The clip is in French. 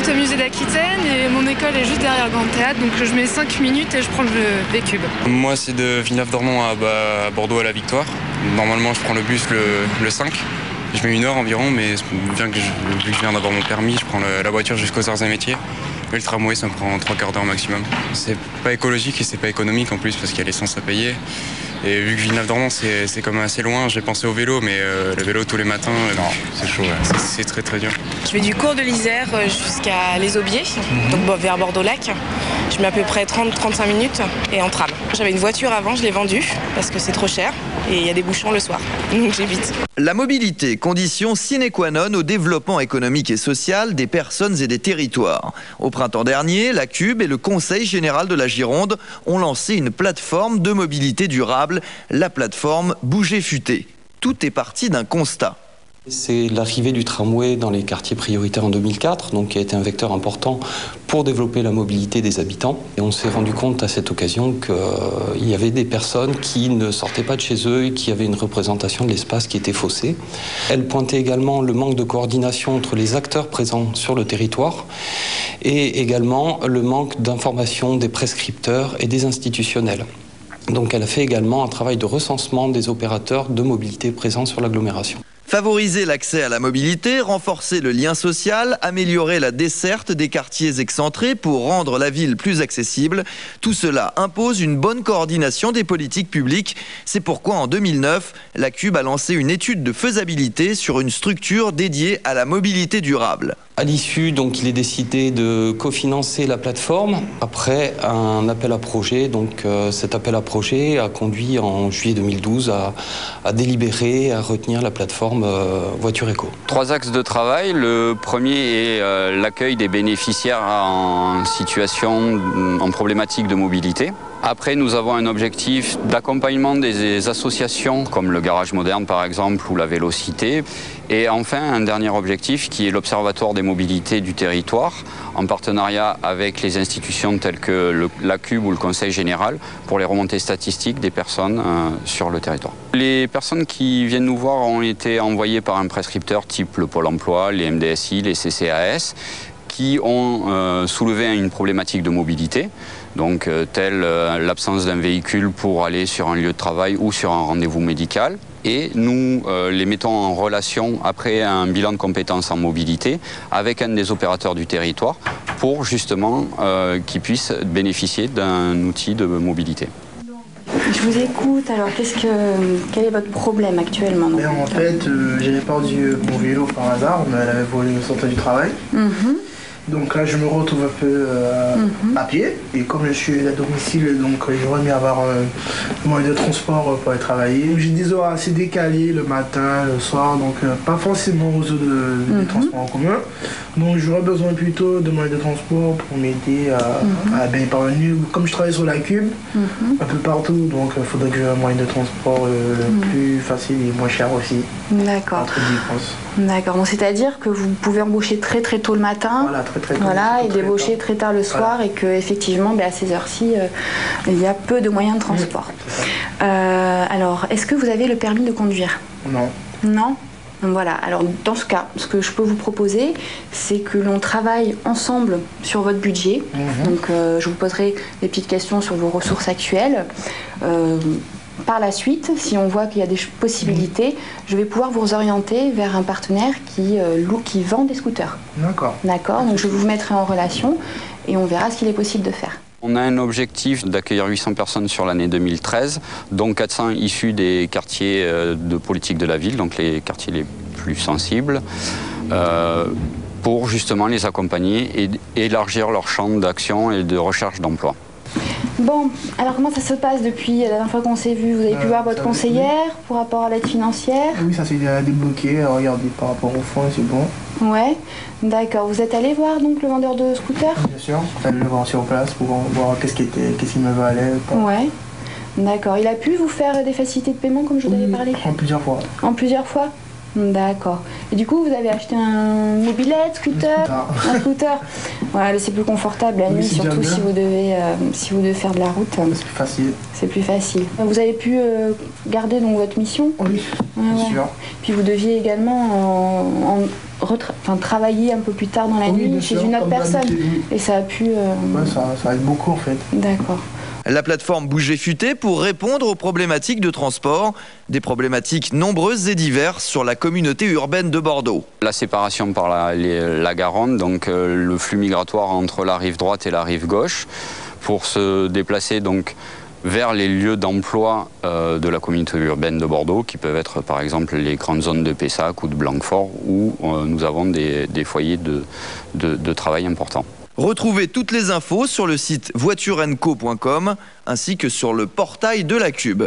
j'habite au musée d'Aquitaine et mon école est juste derrière Grand Théâtre, donc je mets 5 minutes et je prends le V-Cube. Moi, c'est de Villeneuve-d'Ornon à Bordeaux à la Victoire. Normalement, je prends le bus le 5. Je mets 1 heure environ, mais vu que je viens d'avoir mon permis, je prends la voiture jusqu'aux arts et métiers. Et le tramway, ça me prend 3 quarts d'heure maximum. C'est pas écologique et c'est pas économique en plus parce qu'il y a l'essence à payer. Et vu que Villeneuve-d'Ornon, c'est quand même assez loin, j'ai pensé au vélo, mais le vélo tous les matins, non, c'est chaud, ouais. C'est très très dur. Je vais du cours de l'Isère jusqu'à Les Aubiers, donc vers Bordeaux-Lac. Je mets à peu près 30-35 minutes et en tram. J'avais une voiture avant, je l'ai vendue parce que c'est trop cher et il y a des bouchons le soir, donc j'évite. La mobilité, condition sine qua non au développement économique et social des personnes et des territoires. Au printemps dernier, la CUB et le Conseil général de la Gironde ont lancé une plateforme de mobilité durable, la plateforme Bouger Futé. Tout est parti d'un constat. C'est l'arrivée du tramway dans les quartiers prioritaires en 2004, donc qui a été un vecteur important pour développer la mobilité des habitants. Et on s'est rendu compte à cette occasion qu'il y avait des personnes qui ne sortaient pas de chez eux et qui avaient une représentation de l'espace qui était faussée. Elle pointait également le manque de coordination entre les acteurs présents sur le territoire et également le manque d'information des prescripteurs et des institutionnels. Donc elle a fait également un travail de recensement des opérateurs de mobilité présents sur l'agglomération. Favoriser l'accès à la mobilité, renforcer le lien social, améliorer la desserte des quartiers excentrés pour rendre la ville plus accessible. Tout cela impose une bonne coordination des politiques publiques. C'est pourquoi en 2009, la CUB a lancé une étude de faisabilité sur une structure dédiée à la mobilité durable. À l'issue, donc, il est décidé de cofinancer la plateforme après un appel à projet. Donc, cet appel à projet a conduit en juillet 2012 à délibérer, à retenir la plateforme Voiture Éco. 3 axes de travail. Le premier est l'accueil des bénéficiaires en situation, en problématique de mobilité. Après, nous avons un objectif d'accompagnement des associations comme le Garage Moderne par exemple ou la Vélocité. Et enfin, un dernier objectif qui est l'Observatoire des mobilités du territoire en partenariat avec les institutions telles que la CUB ou le Conseil général pour les remontées statistiques des personnes sur le territoire. Les personnes qui viennent nous voir ont été envoyées par un prescripteur type le Pôle emploi, les MDSI, les CCAS qui ont soulevé une problématique de mobilité. Donc, telle l'absence d'un véhicule pour aller sur un lieu de travail ou sur un rendez-vous médical. Et nous les mettons en relation après un bilan de compétences en mobilité avec un des opérateurs du territoire pour justement qu'ils puissent bénéficier d'un outil de mobilité. Je vous écoute, alors quel est votre problème actuellement? En fait, j'ai perdu mon vélo par hasard, mais elle avait volé au sortant du travail. Donc là, je me retrouve un peu à pied. Et comme je suis à domicile, donc j'aurais aimé avoir un moyen de transport pour aller travailler. J'ai des horaires assez décalés le matin, le soir, donc pas forcément aux réseau de transport en commun. Donc j'aurais besoin plutôt de moyens de transport pour m'aider à bien parvenir. Comme je travaille sur la CUB, un peu partout, donc il faudrait que j'ai un moyen de transport plus facile et moins cher aussi. D'accord. D'accord, donc c'est-à-dire que vous pouvez embaucher très très tôt le matin. Voilà, très tôt. Voilà, et débaucher très tard le soir, et qu'effectivement, à ces heures-ci, il y a peu de moyens de transport. Alors, est-ce que vous avez le permis de conduire? Non. Non? Voilà, alors dans ce cas, ce que je peux vous proposer, c'est que l'on travaille ensemble sur votre budget. Donc, je vous poserai des petites questions sur vos ressources actuelles. Par la suite, si on voit qu'il y a des possibilités, je vais pouvoir vous orienter vers un partenaire qui vend des scooters. D'accord. D'accord, donc je vous mettrai en relation et on verra ce qu'il est possible de faire. On a un objectif d'accueillir 800 personnes sur l'année 2013, dont 400 issus des quartiers de politique de la ville, donc les quartiers les plus sensibles, pour justement les accompagner et élargir leur champ d'action et de recherche d'emploi. Bon, alors comment ça se passe depuis la dernière fois qu'on s'est vu? Vous avez pu voir votre conseillère pour rapport à l'aide financière? Oui, ça s'est débloqué. Regardez, par rapport au fonds, c'est bon. Ouais, d'accord. Vous êtes allé voir donc le vendeur de scooter? Bien sûr, je vais le voir sur place pour voir qu'est-ce qui me valait. Ouais, d'accord. Il a pu vous faire des facilités de paiement comme je vous avais parlé? En plusieurs fois. En plusieurs fois? D'accord. Et du coup, vous avez acheté un mobilette, scooter? Un scooter. Ouais, c'est plus confortable la nuit, surtout si vous devez faire de la route. C'est plus facile. C'est plus facile. Vous avez pu garder donc votre mission? Oui, bien sûr. Puis vous deviez également travailler un peu plus tard dans la nuit chez une autre personne. Et ça a pu... Ouais, ça aide beaucoup en fait. D'accord. La plateforme Bouger Futé pour répondre aux problématiques de transport, des problématiques nombreuses et diverses sur la communauté urbaine de Bordeaux. La séparation par la Garonne, donc le flux migratoire entre la rive droite et la rive gauche, pour se déplacer donc vers les lieux d'emploi de la communauté urbaine de Bordeaux, qui peuvent être par exemple les grandes zones de Pessac ou de Blanquefort, où nous avons des foyers de travail importants. Retrouvez toutes les infos sur le site voiturenco.com ainsi que sur le portail de la Cube.